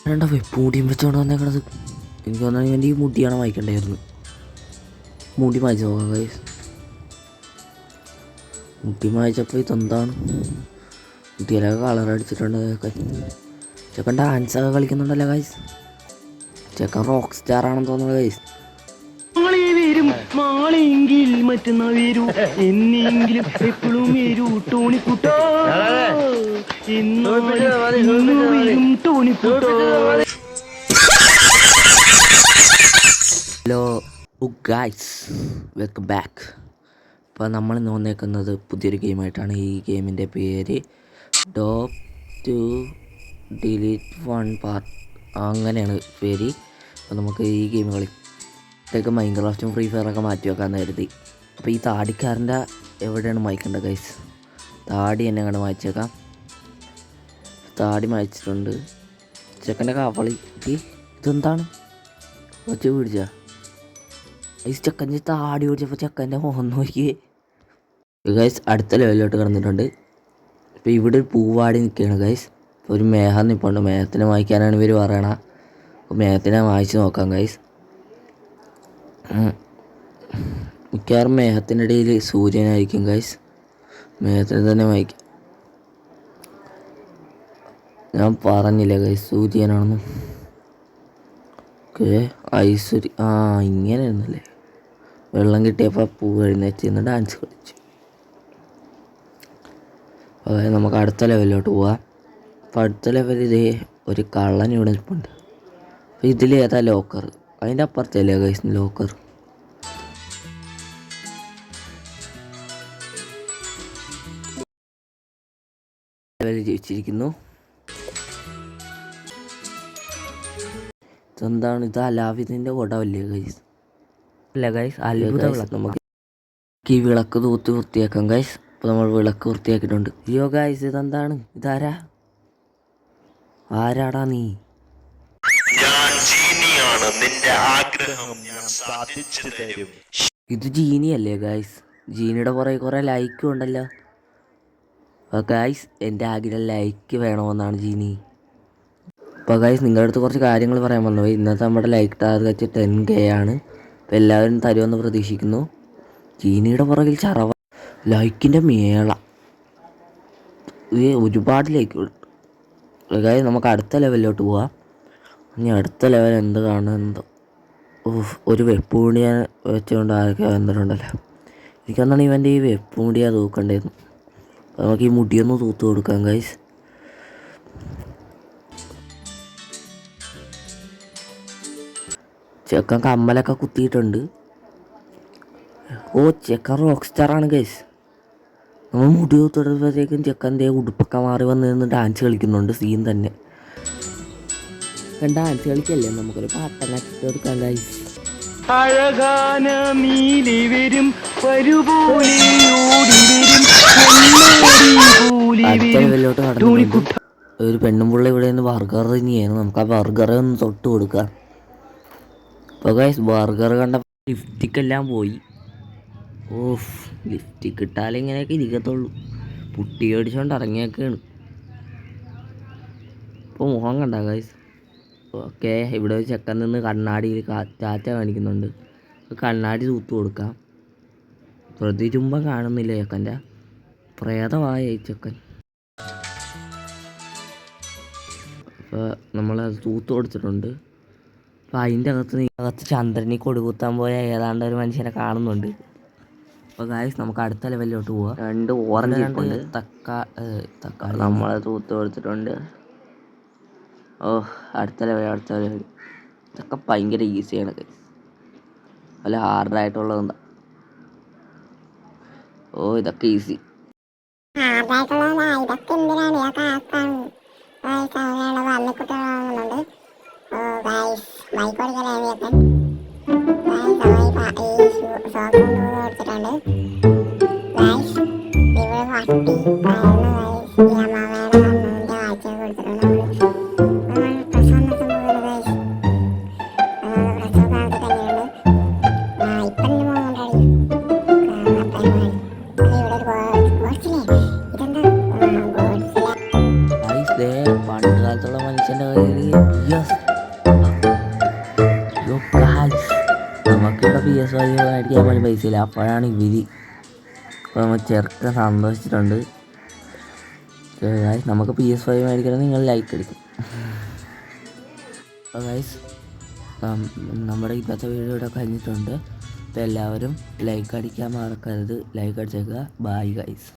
രണ്ടാ മുടിയും വെച്ചോണ്ട് വന്നേക്കണത്. എനിക്ക് തോന്നുന്നു എൻ്റെ ഈ മുടിയാണ് വായിക്കണ്ടായിരുന്നു. മുടി വായിച്ച് നോക്കാം ഗൈസ്. മുടി വായിച്ചപ്പോൾ ഇതെന്താണ്? മുടിയിലൊക്കെ കളർ അടിച്ചിട്ടുണ്ട്. ചെക്കൻ ഡാൻസൊക്കെ കളിക്കുന്നുണ്ടല്ലോ ഗൈസ്. ചെക്കൻ റോക്ക് സ്റ്റാർ ആണെന്ന് തോന്നുന്നു ഗൈസ്. നാളെയെങ്കിൽ മറ്റന്നാൾ വരൂ, എന്നെങ്കിലും എപ്പോഴും വരൂ ടോണിക്കുട്ടോ, വരും ടോണിക്കുട്ടോ. Hello guys, welcome back. അപ്പോൾ നമ്മൾ ഇന്ന് വന്നേക്കുന്നത് പുതിയൊരു ഗെയിമായിട്ടാണ്. ഈ ഗെയിമിൻ്റെ പേര് ഡോപ്പ് ടു ഡിലീറ്റ് 1 പാർട്ട്, അങ്ങനെയാണ് പേര്. അപ്പോൾ നമുക്ക് ഈ ഗെയിം കളിക്ക് മൈൻക്രാഫ്റ്റും ഫ്രീ ഫയറൊക്കെ മാറ്റി വെക്കാമെന്ന് കരുതി. അപ്പോൾ ഈ താടിക്കാരൻ്റെ എവിടെയാണ് മായ്ക്കേണ്ടത് ഗൈസ്? താടി എന്നെ കണ്ട് മായ്ച്ചേക്കാം. താടി മായ്ച്ചിട്ടുണ്ട്. ചെക്കൻ്റെ കാവളി ഇതെന്താണ്? ഒച്ച പിടിച്ചാ ഈ ചെക്കൻ്റെ താടി പിടിച്ചപ്പോൾ ചെക്കൻ്റെ മുഖം നോക്കിയേ ഗൈസ്. അടുത്ത ലെവലിലോട്ട് കിടന്നിട്ടുണ്ട്. ഇപ്പോൾ ഇവിടെ ഒരു പൂവാടി നിൽക്കുകയാണ് ഗൈസ്. ഇപ്പോൾ ഒരു മേഘം നിൽപ്പുണ്ട്. മേഘത്തിനെ വായിക്കാനാണ് ഇവർ പറയണ. അപ്പോൾ മേഘത്തിനെ വായിച്ച് നോക്കാം ഗൈസ്. മിക്കവാറും മേഘത്തിൻ്റെ ഇടയിൽ സൂര്യനായിരിക്കും ഗൈസ്. മേഘത്തിന് തന്നെ വായിക്കാം. ഞാൻ പറഞ്ഞില്ല ഗൈസ് സൂര്യനാണെന്ന്. ഓക്കെ ഐശ്വര്യ ഇങ്ങനെയായിരുന്നല്ലേ. വെള്ളം കിട്ടിയപ്പോൾ പൂ എഴുന്നേറ്റ് നിന്ന് ഡാൻസ് കളിച്ചു. അതായത് നമുക്ക് അടുത്ത ലെവലിലോട്ട് പോവാം. അപ്പോൾ അടുത്ത ലെവൽ ഇതേ ഒരു കള്ളൻ ഇവിടെ നിൽപ്പുണ്ട്. അപ്പോൾ ഇതിൽ ഏതാ ലോക്കർ? അതിൻ്റെ അപ്പുറത്തല്ലേ ഗൈസ് ലോക്കർ? ലെവൽ ജയിച്ചിരിക്കുന്നു. ഇതെന്താണ്? ഇത് അലാവിദിൻ്റെ കുടമല്ലേ ഗൈസ്? അല്ല ഗൈസ്, അത്ഭുത വിളക്ക്. നമുക്ക് ഈ വിളക്ക് തൂത്ത് വൃത്തിയാക്കാം ഗൈസ്. അപ്പോൾ നമ്മൾ വിളക്ക് വൃത്തിയാക്കിയിട്ടുണ്ട്. അയ്യോ ഗൈസ്, ഇതെന്താണ്? ഇതാരാ? ആരാടാ നീ? ഇത് ജീനിയല്ലേ ഗൈസ്? ജീനിയുടെ പുറകെ കുറേ ലൈക്കും ഉണ്ടല്ലോ. അപ്പോൾ ഗൈസ്, എൻ്റെ ആഗ്രഹം ലൈക്ക് വേണമെന്നാണ് ജീനി. അപ്പോൾ ഗൈസ്, നിങ്ങളുടെ അടുത്ത് കുറച്ച് കാര്യങ്ങൾ പറയാൻ വന്നു. ഇന്നത്തെ നമ്മുടെ ലൈക്ക് ടാർഗറ്റ് 10K ആണ്. അപ്പോൾ എല്ലാവരും തരുമെന്ന് പ്രതീക്ഷിക്കുന്നു. ജീനിയുടെ പുറകിൽ ചറവ ലൈക്കിൻ്റെ മേള. ഒരുപാട് ലൈക്ക് കിട്ടും ഗൈസ്. നമുക്ക് അടുത്ത ലെവലിലോട്ട് പോവാം. ഇനി അടുത്ത ലെവൽ എന്ത് കാണുമെന്തോ. ഒരു വെപ്പൂണ്ടിയ വെച്ചുകൊണ്ട് ആരൊക്കെ വന്നിട്ടുണ്ടല്ലോ. എനിക്കെന്താണ് ഇവൻ്റെ ഈ വെപ്പൂണ്ടിയ തൂക്കണ്ടായിരുന്നു. അപ്പോൾ നമുക്ക് ഈ മുടിയൊന്ന് തൂത്ത് കൊടുക്കാം ഗൈസ്. ചെക്കൻ കമ്മലൊക്കെ കുത്തിയിട്ടുണ്ട്. ചെക്കൻ റോക്ക് സ്റ്റാറാണ് ഗൈസ്. നമ്മൾ മുടി തൂത്തിടുമ്പോഴത്തേക്കും ചെക്കൻ്റെ ഉടുപ്പൊക്കെ മാറി വന്ന് നിന്ന് ഡാൻസ് കളിക്കുന്നുണ്ട്. സീൻ തന്നെ. ഡാൻസ് കളിക്കല്ലേ, നമുക്കൊരു പാട്ടം കച്ചിട്ട് കൊടുക്കാം ഗൈസ്. അഴകാന നീലി വരും വരുപോലെ അടുത്ത ലെവലിലോട്ട് കടന്നിട്ടുണ്ട്. ഒരു പെണ്ണും പിള്ള ഇവിടെ നിന്ന് ബർഗർ തന്നെയാണ്. നമുക്ക് ആ ബർഗറെ ഒന്ന് തൊട്ട് കൊടുക്കാം. അപ്പോൾ ഗൈസ്, ബർഗർ കണ്ടപ്പോൾ ലിഫ്റ്റിക്കെല്ലാം പോയി. ലിഫ്റ്റിക്ക് ഇട്ടാലേ ഇങ്ങനെയൊക്കെ ഇരിക്കത്തുള്ളൂ. പുട്ടി അടിച്ചുകൊണ്ട് ഇറങ്ങിയൊക്കെയാണ്. ഇപ്പോൾ മുഖം കണ്ട ഗൈസ്. ഓക്കെ, ഇവിടെ ഒരു ചെക്കൻ നിന്ന് കണ്ണാടിയിൽ ടാറ്റ കാണിക്കുന്നുണ്ട്. കണ്ണാടി തൂത്ത് കൊടുക്കാം. പ്രതിരൂപം കാണുന്നില്ല ചെക്കൻ്റെ. പ്രേതമായ ഈ ചെക്കൻ. അപ്പോൾ നമ്മളത് തൂത്ത് കൊടുത്തിട്ടുണ്ട്. അപ്പോൾ അതിൻ്റെ അകത്ത് ചന്ദ്രനിൽ കൊടുകുത്താൻ പോയ ഏതാണ്ട് ഒരു മനുഷ്യനെ കാണുന്നുണ്ട്. അപ്പോൾ ഗൈസ്, നമുക്ക് അടുത്ത ലെവലിലോട്ട് പോവാം. 2 ഓറഞ്ച് തക്കാളി നമ്മൾ തൂത്ത് കൊടുത്തിട്ടുണ്ട്. അടുത്ത ലെവൽ. ഇതൊക്കെ ഭയങ്കര ഈസിയാണ് ഗൈസ്. അല്ല ഹാർഡായിട്ടുള്ളതെന്താ? ഇതൊക്കെ ഈസി. യെസ് യോ ഗായ്സ് നമുക്കിവിടെ PS5 മേടിക്കാൻ പോലും പൈസയില്ല. അപ്പോഴാണ് ഇവര് അപ്പോൾ നമ്മൾ ചെറുക്കൻ സന്തോഷിച്ചിട്ടുണ്ട്. ഗായ്സ് നമുക്ക് PS5 മേടിക്കണം, നിങ്ങൾ ലൈക്ക് അടിക്കും. അപ്പോൾ ഗായ്സ് നമ്മുടെ ഇന്നത്തെ വീഡിയോ ഇവിടെ കഴിഞ്ഞിട്ടുണ്ട്. അപ്പോൾ എല്ലാവരും ലൈക്ക് അടിക്കാൻ മറക്കരുത്. ലൈക്ക് അടിച്ചേക്കുക. Bye guys.